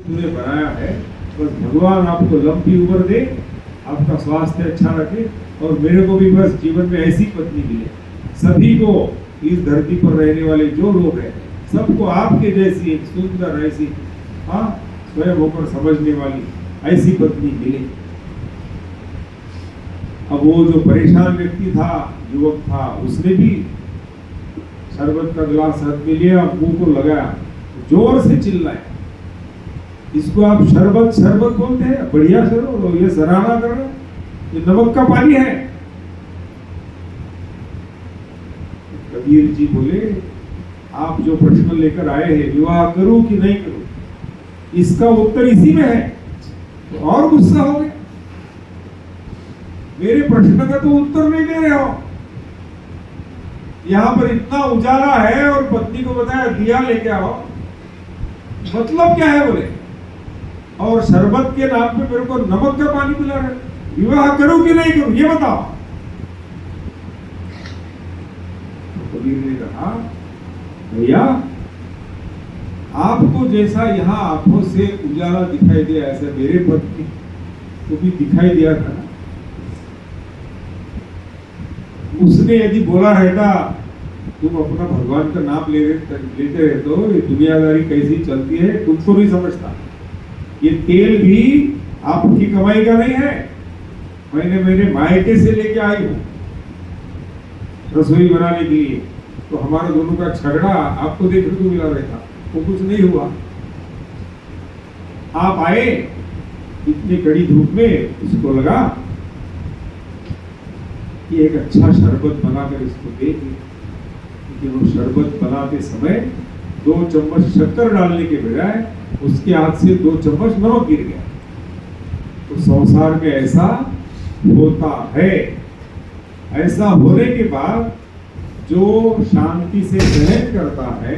तूने बनाया है, बस भगवान आपको लंबी उम्र दे, आपका स्वास्थ्य अच्छा रखे, और मेरे को भी बस जीवन में ऐसी पत्नी मिले। सभी को इस धरती पर रहने वाले जो लोग हैं, सबको आपके जैसी एक सुंदर ऐसी, हाँ, स्वयं होकर समझने वाली ऐसी पत्नी मिले। अब वो जो परेशान व्यक्ति था, युवक था, उसने भी शरबत का गिलास हाथ में लिया, मुंह को लगाया, जोर से चिल्लाया, इसको आप शरबत शरबत बोलते हैं? बढ़िया शरबत, ये सराहना कर रहे, ये नमक का पानी है। कबीर जी बोले, आप जो प्रश्न लेकर आए हैं, विवाह करूं कि नहीं करूं, इसका उत्तर इसी में है। तो और गुस्सा हो गया, मेरे प्रश्न का तो उत्तर नहीं दे रहे हो। यहां पर इतना उजाला है और पत्नी को बताया दिया लेके आओ, मतलब क्या है बोले, और शरबत के नाम पे मेरे को नमक का पानी पिला रहे, विवाह करूं कि नहीं करूं ये बताओ। तो कबीर ने कहा, भैया आपको जैसा यहाँ आंखों से उजाला दिखाई दिया, ऐसा मेरे पत्नी को भी दिखाई दिया था ना। उसने यदि बोला रहता, तुम अपना भगवान का नाम लेते रहते हो, ये दुनियादारी कैसी चलती है तुमको नहीं समझता, ये तेल भी आपकी कमाई का नहीं है, मैंने मेरे मायके से लेके आई हूं रसोई बनाने के लिए। तो हमारा दोनों का झगड़ा आपको देखने को मिला रहता, वो कुछ नहीं हुआ। आप आए इतनी कड़ी धूप में, इसको लगा कि एक अच्छा शरबत बनाकर इसको देंगे, लेकिन वो शरबत बनाते समय 2 चम्मच शक्कर डालने के बजाय उसके हाथ से 2 चम्मच नमक गिर गया। तो संसार में ऐसा होता है। ऐसा होने के बाद जो शांति से सहन करता है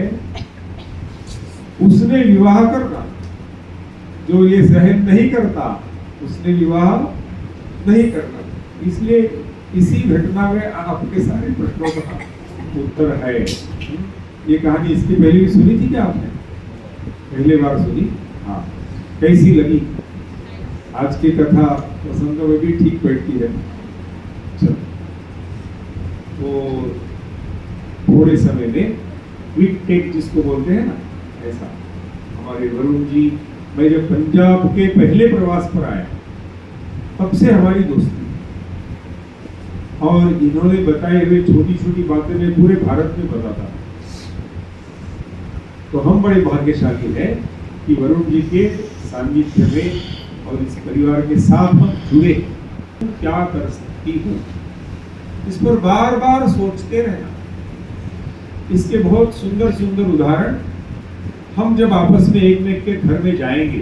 उसने विवाह करना, जो ये सहन नहीं करता उसने विवाह नहीं करना। इसलिए इसी घटना में आपके सारे प्रश्नों का उत्तर है। ये कहानी इसकी पहले भी सुनी थी क्या आपने? पहले बार सुनी? हाँ, कैसी लगी? आज की कथा प्रसंग में भी ठीक बैठती है। चलो, तो थोड़े समय में क्विक टेक जिसको बोलते हैं ना, ऐसा हमारे वरुण जी, मैं जब पंजाब के पहले प्रवास पर आया तब से हमारी दोस्ती, और इन्होंने बताए हुए छोटी छोटी बातें मैं पूरे भारत में बताता। तो हम बड़े भाग्यशाली हैं कि वरुण जी के सानिध्य में और इस परिवार के साथ हम जुड़े। क्या कर सकती हूँ, इस पर बार बार सोचते रहना। इसके बहुत सुंदर सुंदर उदाहरण हम जब आपस में एक के घर में जाएंगे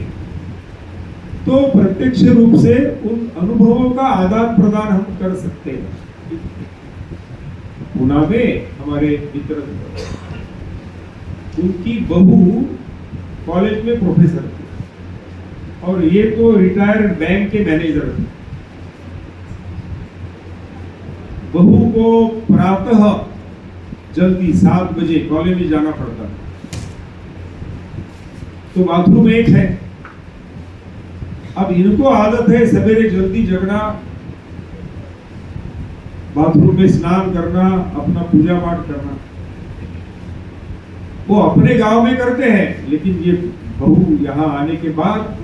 तो प्रत्यक्ष रूप से उन अनुभवों का आदान प्रदान हम कर सकते हैं। पुणे में हमारे मित्र, उनकी बहू कॉलेज में प्रोफेसर थी और ये तो रिटायर्ड बैंक के मैनेजर थे। बहू को प्रातः जल्दी 7 बजे कॉलेज में जाना पड़ता था, तो बाथरूम एक है। अब इनको आदत है सवेरे जल्दी जगना, बाथरूम में स्नान करना, अपना पूजा पाठ करना। वो अपने गांव में करते हैं, लेकिन ये बहू यहाँ आने के बाद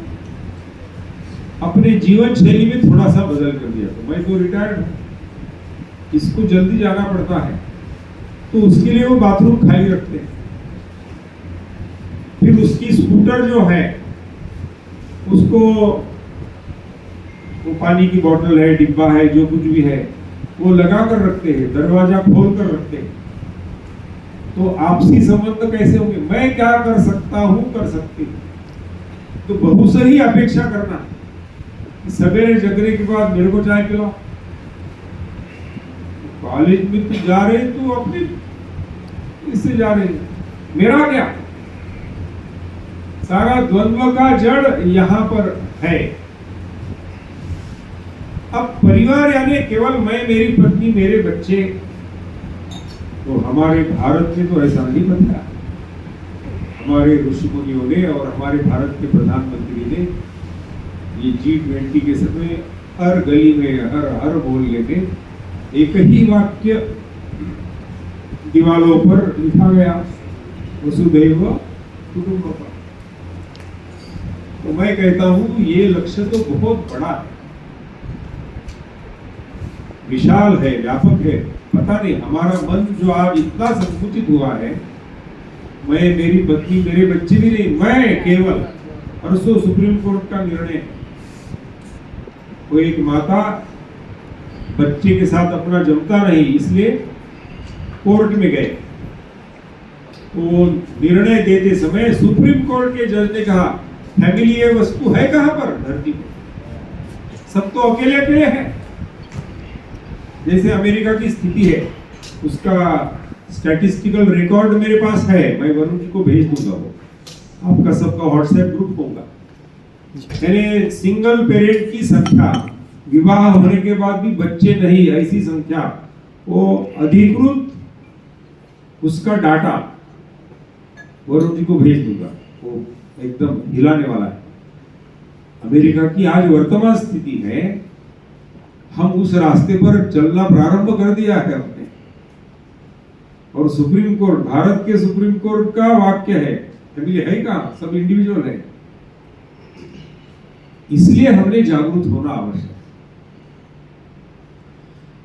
अपने जीवन शैली में थोड़ा सा बदल कर दिया। तो मैं तो रिटायर्ड हूँ, इसको जल्दी जाना पड़ता है, तो उसके लिए वो बाथरूम खाली रखते हैं। फिर उसकी स्कूटर जो है उसको, वो पानी की बोतल है, डिब्बा है, जो कुछ भी है वो लगा कर रखते हैं, दरवाजा खोल कर रखते हैं। तो आपसी संबंध कैसे होंगे? मैं क्या कर सकता हूं, कर सकती हूं। तो बहू से ही अपेक्षा करना, सवेरे जगने के बाद मेरे को चाय पिलाओ। कॉलेज में तो जा रहे तो अपने इससे जा रहे, मेरा क्या? सारा द्वंद्व का जड़ यहां पर है। अब परिवार यानी केवल मैं, मेरी पत्नी, मेरे बच्चे। तो हमारे भारत में तो ऐसा नहीं बनता। हमारे ऋषि मुनियों ने और हमारे भारत के प्रधानमंत्री ने ये G20 के समय हर गली में हर मोहल्ले में एक ही वाक्य दीवालों पर लिखा गया, वसुधैव कुटुंबकम। तो मैं कहता हूं ये लक्ष्य तो बहुत बड़ा है, विशाल है, व्यापक है। पता नहीं हमारा मन जो आज इतना संकुचित हुआ है, मैं, मेरी पत्नी, मेरे बच्चे भी नहीं, मैं केवल, परसों सुप्रीम कोर्ट का निर्णय, वो एक माता बच्चे के साथ अपना जमता नहीं इसलिए कोर्ट में गए, तो निर्णय देते समय सुप्रीम कोर्ट के जज ने कहा फैमिली ये वस्तु है कहां पर धरती पर, सब तो अकेले अकेले हैं। जैसे अमेरिका की स्थिति है उसका स्टैटिस्टिकल रिकॉर्ड मेरे पास है, मैं वरुण जी को भेज दूंगा, वो आपका सबका व्हाट्सएप ग्रुप होगा। यानी सिंगल पेरेंट की संख्या, विवाह होने के बाद भी बच्चे नहीं, ऐसी संख्या, वो अधिकृत उसका डाटा वरुण जी को भेज दूंगा, वो एकदम हिलाने वाला है। अमेरिका की आज वर्तमान स्थिति है, हम उस रास्ते पर चलना प्रारंभ कर दिया है हमने, और सुप्रीम कोर्ट, भारत के सुप्रीम कोर्ट का वाक्य है फैमिली है कहां, सब इंडिविजुअल है। इसलिए हमने जागरूक होना आवश्यक।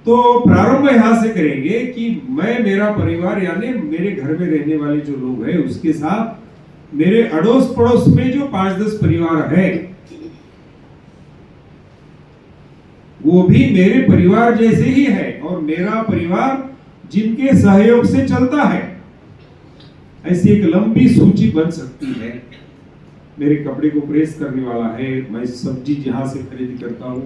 तो प्रारंभ यहां से करेंगे कि मैं, मेरा परिवार, यानी मेरे घर में रहने वाले जो लोग हैं उसके साथ मेरे अड़ोस पड़ोस में जो 5-10 परिवार है वो भी मेरे परिवार जैसे ही है, और मेरा परिवार जिनके सहयोग से चलता है, ऐसी एक लंबी सूची बन सकती है। मेरे कपड़े को प्रेस करने वाला है, मैं सब्जी जहां से खरीद करता हूं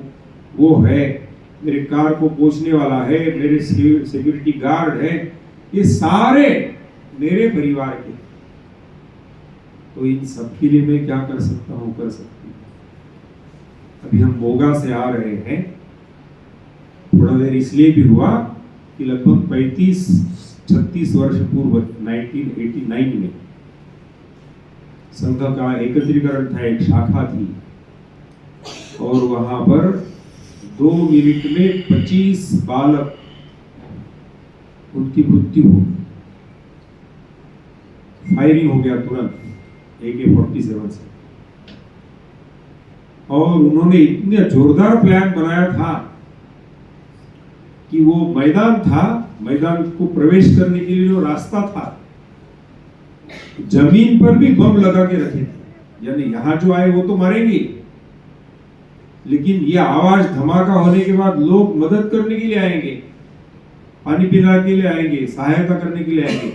वो है, मेरे कार को पोंछने वाला है, मेरे सिक्योरिटी गार्ड है, ये सारे मेरे परिवार के। तो इन सब के लिए मैं क्या कर सकता हूं, कर सकती हूं। अभी हम मोगा से आ रहे हैं, थोड़ा देर इसलिए भी हुआ कि लगभग 35-36 वर्ष पूर्व 1989 में संघ का एकत्रीकरण था, एक शाखा थी, और वहां पर 2 मिनट में 25 बालक उनकी मृत्यु हो गई, फायरिंग हो गया तुरंत AK-47 से। और उन्होंने इतने जोरदार प्लान बनाया था कि वो मैदान था, मैदान को प्रवेश करने के लिए जो रास्ता था, जमीन पर भी बम लगा के रखे थे, यानी यहां जो आए वो तो मारेंगे, लेकिन ये आवाज धमाका होने के बाद लोग मदद करने के लिए आएंगे, पानी पिलाने के लिए आएंगे, सहायता करने के लिए आएंगे।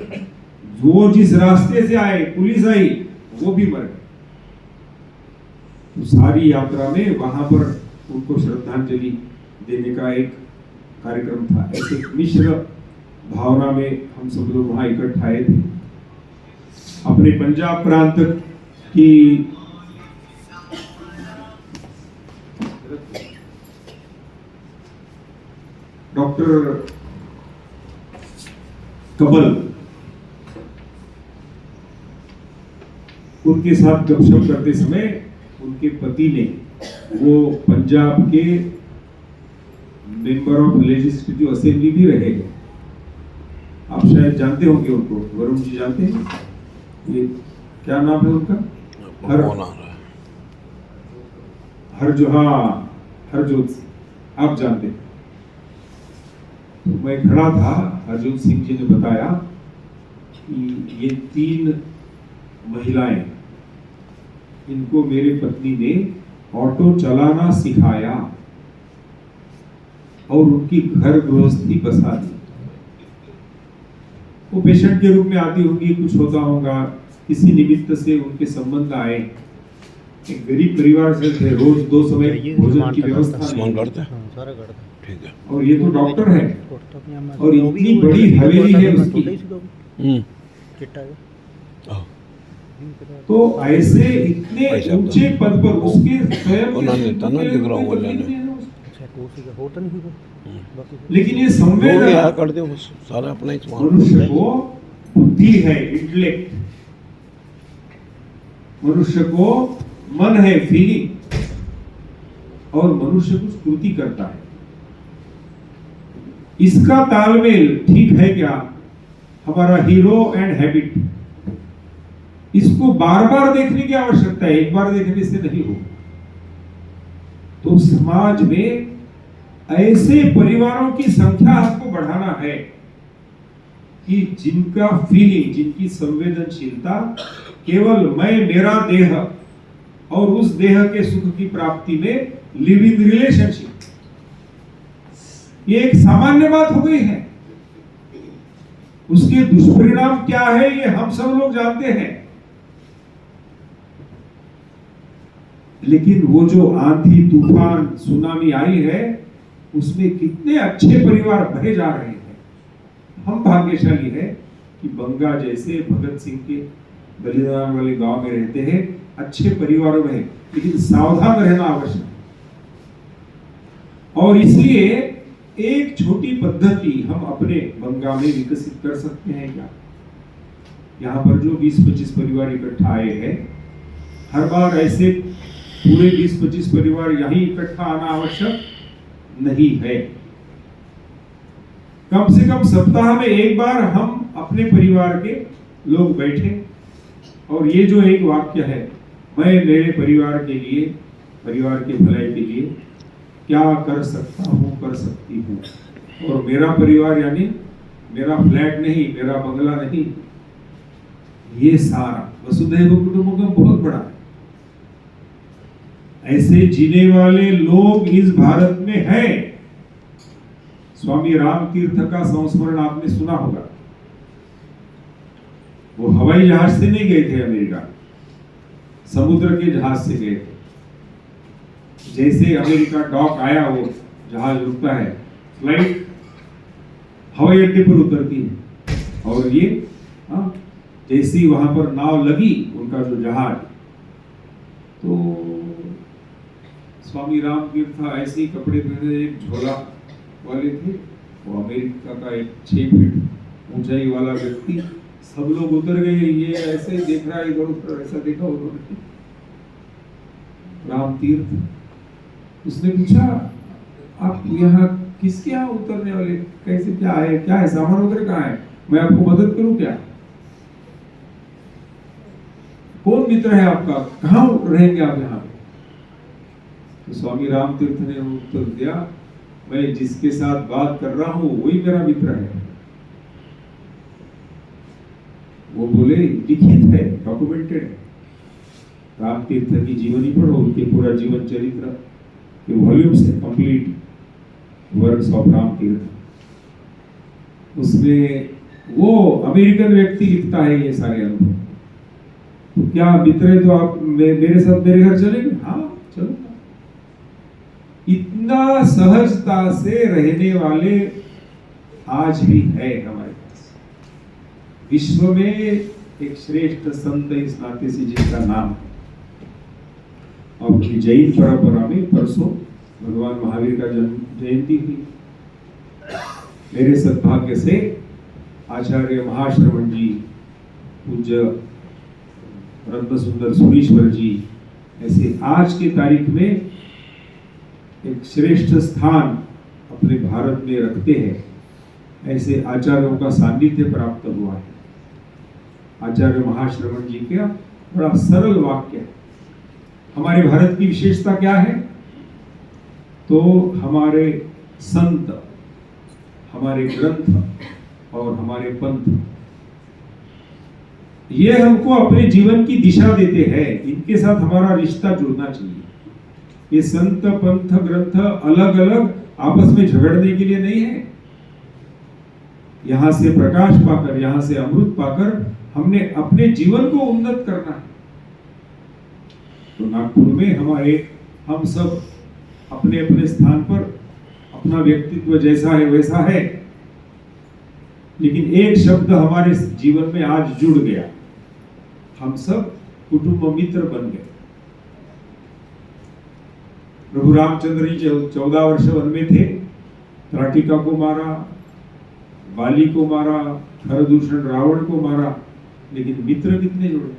जो जिस रास्ते से आए, पुलिस आई, वो भी मर गए। तो सारी यात्रा में वहां पर उनको श्रद्धांजलि देने का एक कार्यक्रम था। ऐसे मिश्र भावना में हम सब लोग वहां इकट्ठा आए थे। अपने पंजाब प्रांत की डॉक्टर कमल, उनके साथ गपशप करते समय उनके पति ने, वो पंजाब के मेंबर ऑफ लेजिस्लेटिव असेंबली भी रहे, आप शायद जानते होंगे उनको, वरुण जी जानते हैं, ये क्या नाम है उनका, हरजोत, आप जानते हैं। तो मैं खड़ा था, हरजोत सिंह जी ने बताया कि ये 3 महिलाएं, इनको मेरे पत्नी ने ऑटो चलाना सिखाया और उनकी घर गृहस्थी बसा दी। वो पेशेंट के रूप में आती होंगी, कुछ होता होगा, किसी निमित्त से उनके संबंध आए, एक गरीब परिवार से थे, रोज 2 समय भोजन की व्यवस्था नहीं, ठीक है, और ये तो डॉक्टर है, और इतनी बड़ी हवेली है उसकी। तो ऐसे इतने ऊंचे पद पर उसके लेकिन ये संवेदना मनुष्य को बुद्धि है, इंटेलेक्ट, मनुष्य को मन है, फीलिंग, और मनुष्य कुछ कृति करता है। इसका तालमेल ठीक है क्या? हमारा हीरो एंड हैबिट, इसको बार बार देखने की आवश्यकता है, एक बार देखने से नहीं हो। तो समाज में ऐसे परिवारों की संख्या हमको बढ़ाना है कि जिनका फीलिंग, जिनकी संवेदनशीलता केवल मैं, मेरा देह और उस देह के सुख की प्राप्ति में लिव इन रिलेशनशिप, ये एक सामान्य बात हो गई है। उसके दुष्परिणाम क्या है ये हम सब लोग जानते हैं। लेकिन वो जो आंधी, तूफान, सुनामी आई है, उसमें कितने अच्छे परिवार बहे जा रहे हैं। हम भाग्यशाली है कि बंगा जैसे भगत सिंह के बलिदान वाले गांव में रहते हैं, अच्छे परिवारों में, लेकिन सावधान रहना आवश्यक है। और इसलिए एक छोटी पद्धति हम अपने बंगा में विकसित कर सकते हैं क्या? यहाँ पर जो 20-25 परिवार इकट्ठा आए हैं, हर बार ऐसे पूरे 20-25 परिवार यहीं इकट्ठा आना आवश्यक नहीं है। कम से कम सप्ताह में एक बार हम अपने परिवार के लोग बैठे और ये जो एक वाक्य है, मैं मेरे परिवार के लिए, परिवार के भलाई के लिए क्या कर सकता हूँ, कर सकती हूँ। और मेरा परिवार यानी मेरा फ्लैट नहीं, मेरा बंगला नहीं, ये सारा वसुधैव कुटुंबकम बहुत बड़ा है। ऐसे जीने वाले लोग इस भारत में हैं। स्वामी राम तीर्थ का संस्मरण आपने सुना होगा। वो हवाई जहाज से नहीं गए थे अमेरिका, समुद्र के जहाज से गए थे। जैसे अमेरिका डॉक आया, वो जहाज रुकता है, फ्लाइट हवाई अड्डे पर उतरती है, और ये जैसी वहां पर नाव लगी उनका जो जहाज, तो स्वामी राम तीर्थ ऐसे ही कपड़े पहने, एक झोला वाले थे, वो अमेरिका का एक 6 फीट ऊंचाई वाला व्यक्ति, सब लोग उतर गए, ये ऐसे ही देख रहा है, इधर उधर ऐसा देखा उन्होंने। राम तीर्थ, उसने पूछा आप यहाँ किसके यहाँ उतरने वाले, कैसे, क्या है सामान वगैरह कहाँ है, मैं आपको मदद करूं क्या? कौन मित्र है आपका, कहाँ रहेंगे आप यहाँ पे? तो स्वामी राम तीर्थ ने उत्तर दिया, मैं जिसके साथ बात कर रहा हूं वही मेरा मित्र है। वो बोले लिखित है, डॉक्यूमेंटेड है। राम तीर्थ की जीवनी पढ़ो, उनके पूरा जीवन चरित्र के वॉल्यूम्स है, कंप्लीट वर्क्स ऑफ राम तीर्थ। उसमें वो अमेरिकन व्यक्ति लिखता है ये सारे अनुभव। तो क्या मित्र है तो आप मेरे साथ मेरे घर चलेंगे? हाँ चलो। इतना सहजता से रहने वाले आज भी है हमारे पास। विश्व में एक श्रेष्ठ संत इस नाते से जिसका नाम है, और जैन परंपरा में परसों भगवान महावीर का जयंती हुई। मेरे सद्भाग्य से आचार्य महाश्रवण जी, पूज्य रत्न सुंदर सुरीश्वर जी ऐसे आज की तारीख में एक श्रेष्ठ स्थान अपने भारत में रखते हैं। ऐसे आचार्यों का सान्निध्य प्राप्त हुआ है। आचार्य महाश्रवण जी का बड़ा सरल वाक्य है। हमारे भारत की विशेषता क्या है? तो हमारे संत, हमारे ग्रंथ और हमारे पंथ, ये हमको अपने जीवन की दिशा देते हैं। इनके साथ हमारा रिश्ता जुड़ना चाहिए। ये संत, पंथ, ग्रंथ अलग अलग आपस में झगड़ने के लिए नहीं है। यहां से प्रकाश पाकर, यहां से अमृत पाकर हमने अपने जीवन को उन्नत करना है। तो नागपुर में हम सब अपने अपने स्थान पर अपना व्यक्तित्व जैसा है वैसा है, लेकिन एक शब्द हमारे जीवन में आज जुड़ गया। हम सब कुटुंब मित्र बन गए। प्रभु रामचंद्र जी 14 वर्ष वन में थे, त्राटिका को मारा, बाली को मारा, खरदूषण रावण को मारा, लेकिन मित्र कितने जुड़े?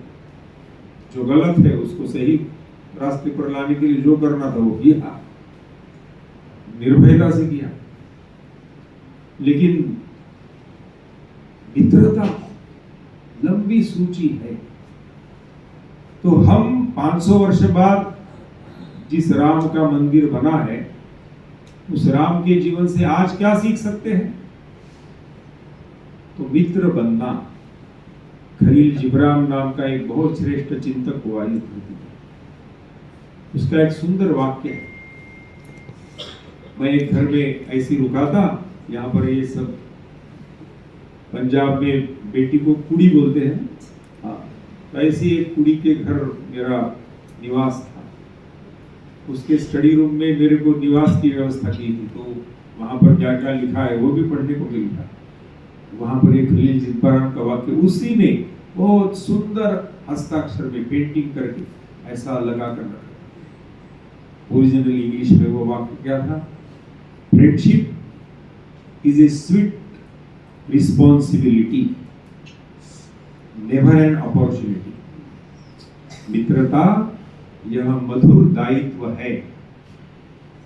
जो गलत है उसको सही रास्ते पर लाने के लिए जो करना था वो किया, निर्भयता से किया। लेकिन मित्रता लंबी सूची है। तो हम 500 वर्ष बाद जिस राम का मंदिर बना है, उस राम के जीवन से आज क्या सीख सकते हैं? तो मित्र बनना। खलील जिब्रान नाम का एक बहुत श्रेष्ठ चिंतक हुआ इस धरती पर। उसका एक सुंदर वाक्य है। मैं एक घर में ऐसी रुका था, यहाँ पर ये सब पंजाब में बेटी को कुड़ी बोलते हैं, हाँ, तो ऐसी एक कुड़ी के घर मेरा निवास था। उसके स्टडी रूम में मेरे को निवास की व्यवस्था की थी, तो वहाँ पर क्या क्या लिखा है वो भी पढ़ने को मिलता। वहाँ पर एक खलील जिब्रान का वाक्य उसी ने बहुत सुंदर हस्ताक्षर में पेंटिंग करके ऐसा लगा कर रखा। ओरिजिनल इंग्लिश में वो वाक्य क्या था? Friendship is a sweet responsibility, never an opportunity. मित्रता यह मधुर दायित्व है,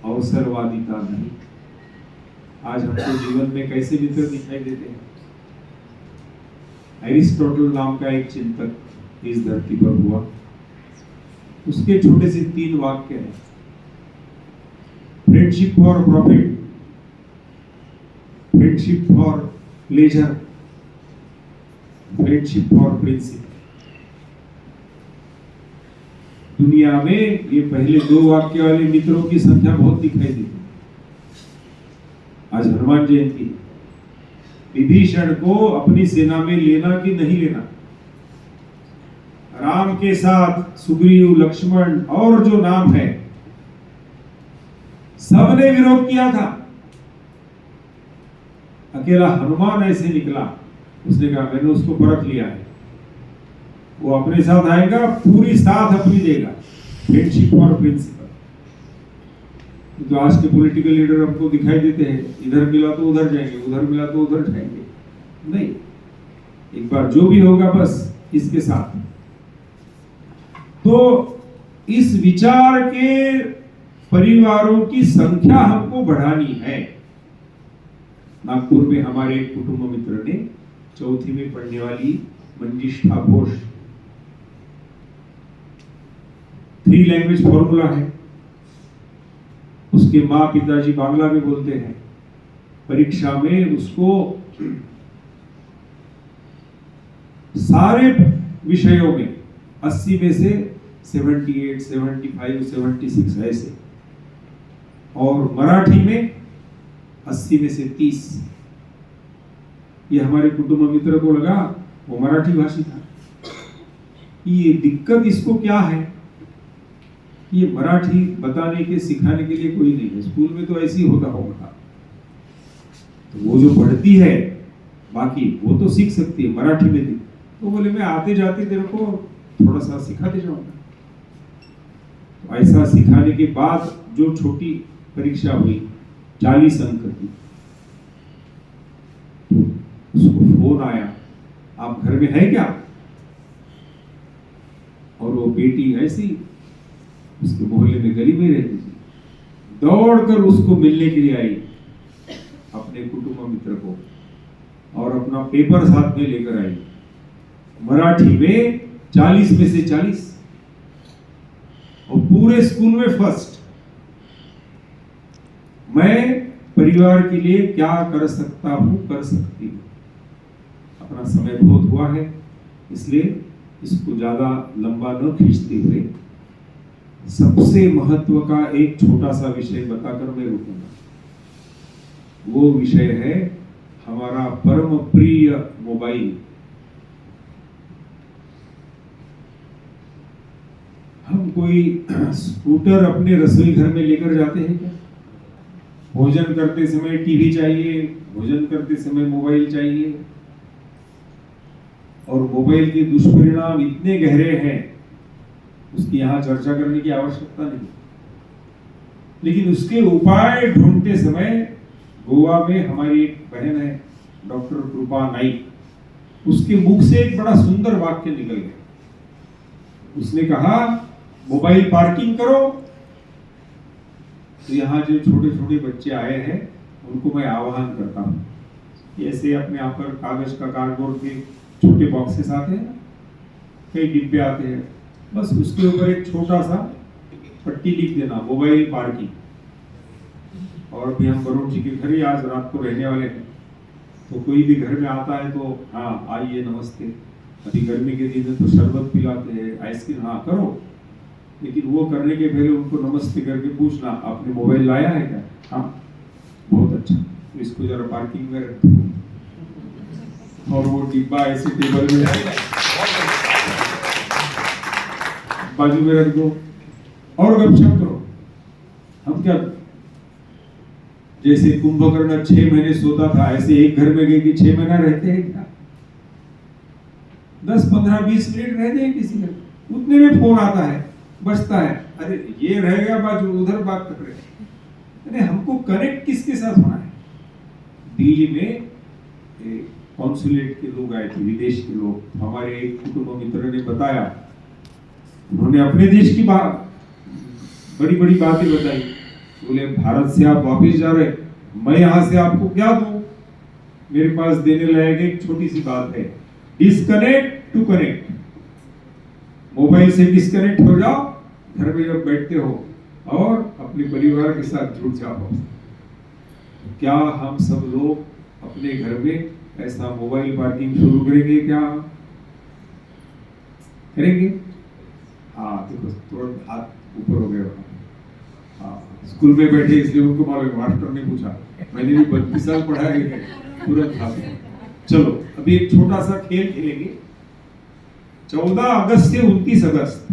अवसरवादिता नहीं। आज हमको जीवन में कैसे मित्र दिखाई देते हैं? एरिस्टोटल नाम का एक चिंतक इस धरती पर हुआ। उसके छोटे से 3 वाक्य हैं। Friendship for profit, friendship for pleasure, friendship for principle. दुनिया में ये पहले 2 वाक्य वाले मित्रों की संख्या बहुत दिखाई देती। आज हनुमान जयंती, विभीषण को अपनी सेना में लेना कि नहीं लेना, राम के साथ सुग्रीव, लक्ष्मण और जो नाम है, सबने विरोध किया था। अकेला हनुमान ऐसे निकला, उसने कहा मैंने उसको परख लिया है, वो अपने साथ आएगा, पूरी साथ अपनी देगा। फ्रेंडशिप और प्रिंसिपल। तो आज के पॉलिटिकल लीडर हमको दिखाई देते हैं, इधर मिला तो उधर जाएंगे, उधर मिला तो उधर जाएंगे। नहीं, एक बार जो भी होगा बस इसके साथ। तो इस विचार के परिवारों की संख्या हमको बढ़ानी है। नागपुर में हमारे एक कुटुंब मित्र ने 4वीं में पढ़ने वाली मंजिष्ठा घोष 3 लैंग्वेज फॉर्मूला है। उसके माँ पिताजी बांग्ला में बोलते हैं। परीक्षा में उसको सारे विषयों में 80 में से 78, 75, 76 ऐसे, और मराठी में 80 में से 30। ये हमारे कुटुंब मित्र को लगा वो मराठी भाषी था। ये दिक्कत इसको क्या है? ये मराठी बताने के सिखाने के लिए कोई नहीं है। स्कूल में तो ऐसी होता होगा, तो वो जो पढ़ती है बाकी वो तो सीख सकती है मराठी में भी। तो बोले मैं आते जाते तेरे को थोड़ा सा सिखाते जाऊंगा। तो ऐसा सिखाने के बाद जो छोटी परीक्षा हुई 40 अंक की, उसको फोन आया, आप घर में है क्या? और वो बेटी ऐसी उसके मोहल्ले में गली में रहती थी, दौड़कर उसको मिलने के लिए आई, अपने कुटुंब मित्र को, और अपना पेपर साथ में लेकर आई। मराठी में 40 में से 40 और पूरे स्कूल में फर्स्ट। मैं परिवार के लिए क्या कर सकता हूं, कर सकती हूं। अपना समय बहुत हुआ है, इसलिए इसको ज्यादा लंबा न खींचते हुए सबसे महत्व का एक छोटा सा विषय बताकर मैं रुकूंगा। वो विषय है हमारा परम प्रिय मोबाइल। हम कोई स्कूटर अपने रसोई घर में लेकर जाते हैं क्या? भोजन करते समय टीवी चाहिए, भोजन करते समय मोबाइल चाहिए, और मोबाइल के दुष्परिणाम इतने गहरे हैं उसकी यहाँ चर्चा करने की आवश्यकता नहीं। लेकिन उसके उपाय ढूंढते समय गोवा में हमारी एक बहन है डॉक्टर कृपा नाइक, उसके मुख से एक बड़ा सुंदर वाक्य निकल गया। उसने कहा मोबाइल पार्किंग करो। तो यहाँ जो छोटे छोटे बच्चे आए हैं उनको मैं आह्वान करता हूँ, ऐसे अपने यहाँ पर कागज का कार्डबोर्ड के छोटे बॉक्सेस आते हैं, कई डिब्बे आते हैं, बस उसके ऊपर एक छोटा सा पट्टी लिख देना, मोबाइल पार्किंग। और भी हम वरुण जी के घर ही आज रात को रहने वाले हैं, तो कोई भी घर में आता है तो हाँ आइए नमस्ते, अभी गर्मी के दिन है तो शरबत पिलाते हैं, आइसक्रीम हाँ करो, लेकिन वो करने के पहले उनको नमस्ते करके पूछना आपने मोबाइल लाया है क्या? हाँ बहुत अच्छा, तो इसको जरा पार्किंग में रख दो। और वो डिब्बा ऐसे टेबल में बाजू में रख दो और गपशप करो। हम क्या जैसे कुंभकर्ण 6 महीने सोता था, ऐसे एक घर में गए कि 6 महीना रहते हैं क्या? 10, 15, 20 मिनट रहते हैं किसी घर, उतने में फोन आता है, बजता है, अरे ये रह गया बाजू, उधर बात कर रहे हैं। अरे हमको कनेक्ट किसके साथ होना है? दिल्ली में कॉन्सुलेट के लोग आए थे, विदेश के लोग, हमारे एक कुटुंब मित्र ने बताया, उन्होंने अपने देश की बात बड़ी बड़ी बातें बताई। बोले भारत से आप वापिस जा रहे, मैं यहां से आपको क्या दूं? मेरे पास देने लायक एक छोटी सी बात है, डिस्कनेक्ट टू कनेक्ट। मोबाइल से डिस्कनेक्ट हो जाओ, घर में जब बैठते हो और अपने परिवार के साथ जुड़ जाओ। क्या हम सब लोग अपने घर में ऐसा मोबाइल पार्किंग शुरू करेंगे? क्या करेंगे? हाँ देखो तुरंत हाथ ऊपर हो गया। हाँ स्कूल में बैठे इसलिए उनको मालूम, मास्टर ने पूछा, मैंने भी 32 साल पढ़ा है, तुरंत हाथ। चलो अभी एक छोटा सा खेल खेलेंगे। 14 अगस्त से 29 अगस्त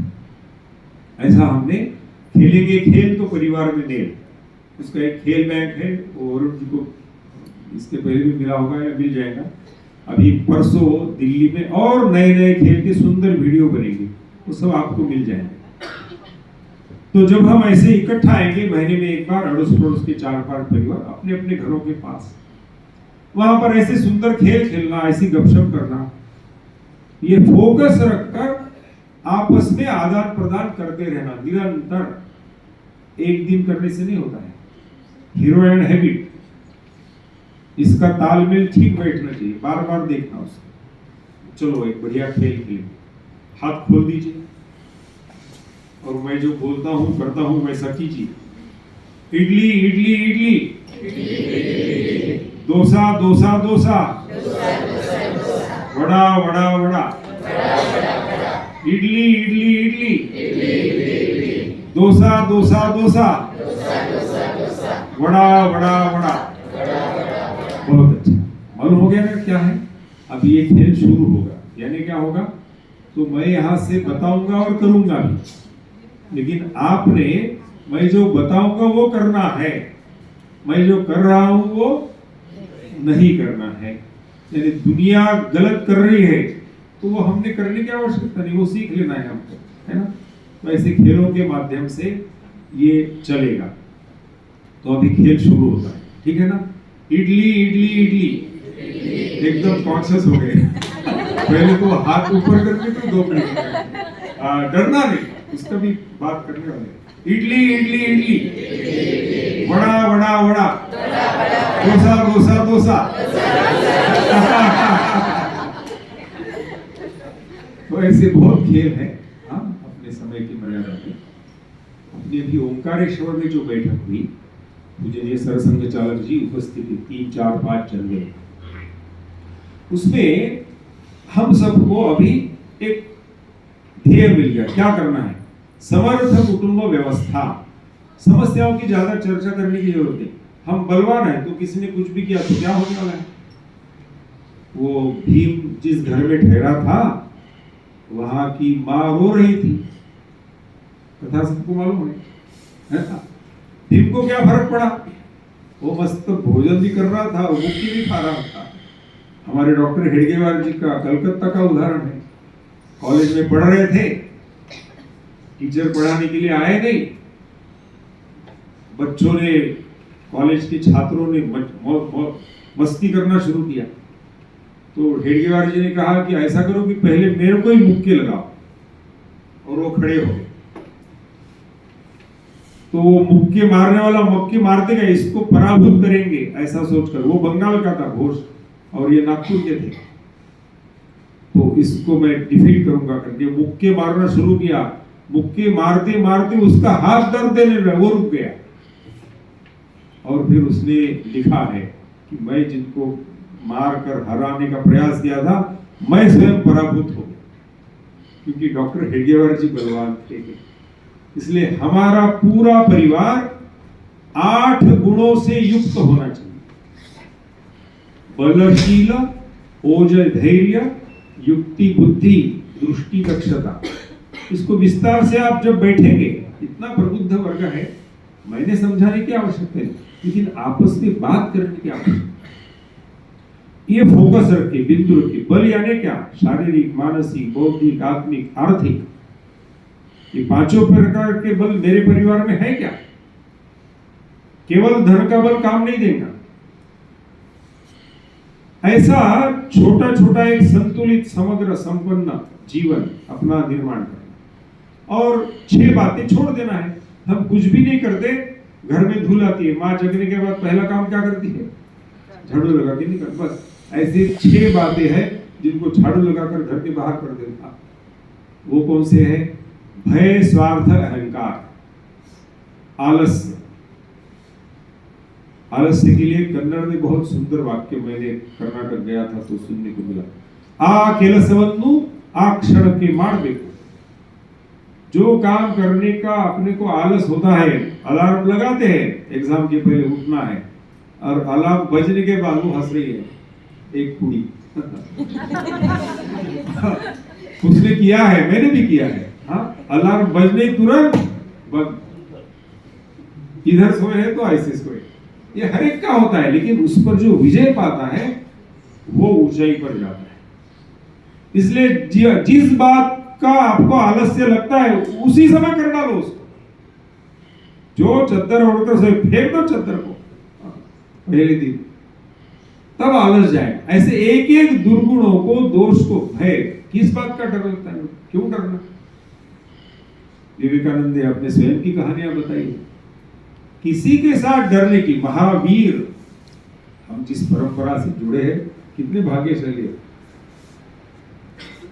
ऐसा हमने खेलेंगे खेल, तो परिवार में नेल, उसका एक खेल बैंक है, और जी को इसके पहले भी मिला होगा या मिल जाएगा। अभी परसों दिल्ली में और नए नए खेल के सुंदर वीडियो बनेंगे, वो सब आपको मिल जाएंगे। तो जब हम ऐसे इकट्ठा आएंगे महीने में एक बार, अड़ोस पड़ोस के 4-5 परिवार अपने अपने घरों के पास, वहां पर ऐसे सुंदर खेल खेलना, ऐसी गपशप करना, ये फोकस रखकर आपस में आदान प्रदान करते रहना निरंतर। एक दिन करने से नहीं होता है, हीरो एंड हैबिट, इसका तालमेल ठीक बैठना चाहिए, बार बार देखना उसको। चलो एक बढ़िया खेल खेलेंगे। हाथ खोल दीजिए और मैं जो बोलता हूं करता हूं वैसा कीजिए। इडली इडली इडली, डोसा डोसा डोसा, वड़ा वड़ा वड़ा, इडली इडली इडली, डोसा डोसा डोसा, वड़ा वड़ा वड़ा। बहुत अच्छा, मालूम हो गया ना क्या है? अब ये खेल शुरू होगा, यानी क्या होगा? तो मैं यहां से बताऊंगा और करूंगा भी, लेकिन आपने मैं जो बताऊंगा वो करना है, मैं जो कर रहा हूं वो नहीं करना है। यानी दुनिया गलत कर रही है तो वो हमने करने की आवश्यकता नहीं, वो सीख लेना है हमको, है ना? तो ऐसे खेलों के माध्यम से ये चलेगा। तो अभी खेल शुरू होता है, ठीक है ना? इडली इडली इडली, एकदम कॉन्शियस हो गए। पहले तो हाथ ऊपर करके तो 2 मिनट डरना नहीं, उसका भी बात करने वाले। इडली इडली इडली, वड़ा वड़ा वड़ा, डोसा डोसा डोसा। तो ऐसे बहुत खेल है, हाँ अपने समय की मर्यादा में। अपने भी ओंकारेश्वर में जो बैठक हुई, मुझे सरसंघ चालक जी उपस्थित थे, 3, 4, 5 जन गए। उसमें हम सबको अभी एक ध्येय मिल गया, क्या करना है? समर्थ कुटुंब व्यवस्था। समस्याओं की ज्यादा चर्चा करने की जरूरत नहीं, हम बलवान है तो किसी ने कुछ भी किया तो क्या होने वाला है? वो भीम जिस घर में ठहरा था वहां की माँ रो रही थी, कथा सबको मालूम है ना? भीम को क्या फर्क पड़ा? वो मस्त भोजन भी कर रहा था, मुक्ति भी खा रहा था। हमारे डॉक्टर हेडगेवार जी का कलकत्ता का उदाहरण है। कॉलेज में पढ़ रहे थे, टीचर पढ़ाने के लिए आए नहीं, बच्चों ने, कॉलेज के छात्रों ने मस्ती करना शुरू किया। तो हेडगेवार जी ने कहा कि ऐसा करो कि पहले मेरे को ही मुक्के लगाओ और वो खड़े हो गए। तो वो मुक्के मारने वाला मुक्के मारते गए, इसको पराभूत करेंगे ऐसा सोचकर। वो बंगाल का था घोष और ये नागपुर के थे। तो इसको मैं डिफीट करूंगा करके मुक्के मारना शुरू किया। मुक्के मारते मारते उसका हाथ दर्द देने लगा, वो रुक गया। और फिर उसने लिखा है कि मैं जिनको मारकर हराने का प्रयास किया था, मैं स्वयं पराभूत हो गया, क्योंकि डॉक्टर हेडगेवार जी बलवान थे। इसलिए हमारा पूरा परिवार 8 गुणों से युक्त होना चाहिए। बलशील, ओज धैर्य, युक्ति बुद्धि, दृष्टि दक्षता। इसको विस्तार से आप जब बैठेंगे, इतना प्रबुद्ध वर्ग है, मैंने समझाने की आवश्यकता नहीं, लेकिन आपस में बात करने की आवश्यकता। ये फोकस रखे, बिंदु रखे। बल यानी क्या? शारीरिक, मानसिक, बौद्धिक, आत्मिक, आर्थिक। ये 5 प्रकार के बल मेरे परिवार में है क्या? केवल धन का बल काम नहीं देगा। ऐसा छोटा छोटा एक संतुलित समग्र संपन्न जीवन अपना निर्माण करना। और 6 बातें छोड़ देना है। हम कुछ भी नहीं करते, घर में धूल आती है, माँ जगने के बाद पहला काम क्या करती है? झाड़ू लगा के निकल। बस ऐसे 6 बातें हैं जिनको झाड़ू लगाकर घर के बाहर कर देना। वो कौन से हैं? भय, स्वार्थ, अहंकार, आलस्य। आलस्य के लिए कन्नड़ में बहुत सुंदर वाक्य मैंने कर्नाटक गया था तो सुनने को मिला। आ केलसवन्नु आ क्षण के ಮಾಡಬೇಕು। जो काम करने का अपने को आलस होता है, अलार्म लगाते हैं, एग्जाम के पहले उठना है, और अलार्म बजने के बाद वो हंस रही है एक कुड़ी। उसने किया है, मैंने भी किया है। हाँ, अलार्म बजने तुरंत बंद। इधर सोए है तो ऐसे सोए। ये हर एक का होता है, लेकिन उस पर जो विजय पाता है वो ऊंचाई पर जाता है। इसलिए जिस बात का आपको आलस्य लगता है उसी समय कर डालो उसको। जो चद्दर ओढ़कर सोए, फेंक दो चद्दर को पहले दिन, तब आलस जाएगा। ऐसे एक एक दुर्गुणों को, दोष को, भय, किस बात का डर लगता है? क्यों डरना? विवेकानंद ने अपने स्वयं की कहानियां बताई। किसी के साथ डरने की। महावीर, हम जिस परंपरा से जुड़े हैं, कितने भाग्यशाली है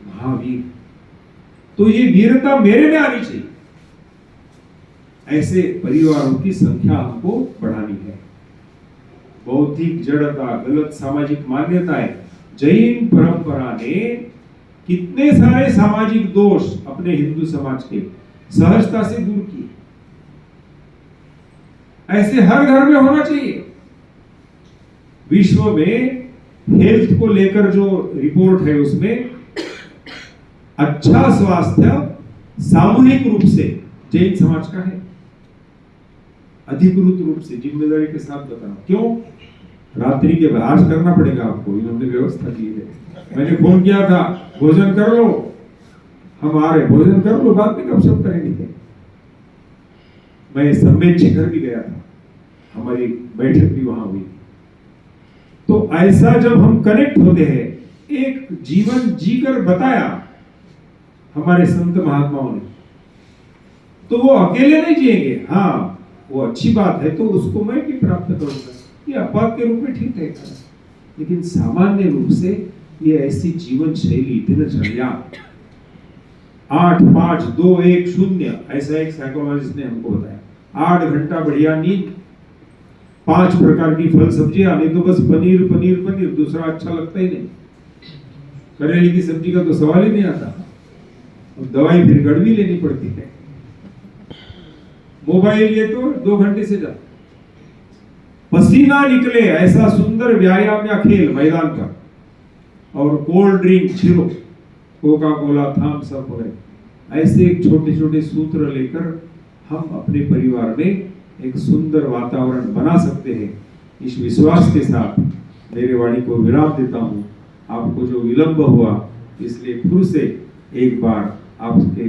महावीर। तो ये वीरता मेरे में आनी चाहिए। ऐसे परिवारों की संख्या हमको बढ़ानी है। बौद्धिक जड़ता, गलत सामाजिक मान्यताएं, जैन परंपरा ने कितने सारे सामाजिक दोष अपने हिंदू समाज के सहजता से दूर किए। ऐसे हर घर में होना चाहिए। विश्व में हेल्थ को लेकर जो रिपोर्ट है उसमें अच्छा स्वास्थ्य सामूहिक रूप से जैन समाज का है। अधिकृत रूप से, जिम्मेदारी के साथ बताना। क्यों? रात्रि के आज करना पड़ेगा आपको, इन्होंने व्यवस्था की है। मैंने फोन किया था, भोजन कर लो, हम आ रहे, भोजन कर लो, बाद में गपशप करेंगे। मैं संवेद शिखर भी गया था, हमारी बैठक भी वहां हुई। तो ऐसा जब हम कनेक्ट होते हैं, एक जीवन जीकर बताया हमारे संत महात्माओं ने, तो वो अकेले नहीं जिएंगे। हाँ, वो अच्छी बात है, तो उसको मैं भी प्राप्त करूंगा। ये अपवाद के रूप में ठीक है, लेकिन सामान्य रूप से ये ऐसी जीवन शैली, दिनचर्या 8, 5, 2, 1, 0 ऐसा एक साइकोलॉजिस्ट ने हमको बताया। 8 घंटा बढ़िया नींद, 5 प्रकार की फल सब्जियां, नहीं तो बस पनीर पनीर पनीर, दूसरा अच्छा लगता ही नहीं। करेले की सब्जी का तो सवाल ही नहीं आता। दवाई फिर गड़वी लेनी पड़ती है। मोबाइल ये तो 2 घंटे से ज्यादा। पसीना निकले ऐसा सुंदर व्यायाम या खेल मैदान का, और कोल्ड ड्रिंक, छिरो, कोका कोला, थम्स अप वगैरह, ऐसे छोटे छोटे सूत्र लेकर हम अपने परिवार में एक सुंदर वातावरण बना सकते हैं। इस विश्वास के साथ मेरे वाणी को विराम देता हूँ। आपको जो विलंब हुआ, इसलिए फिर से एक बार आपके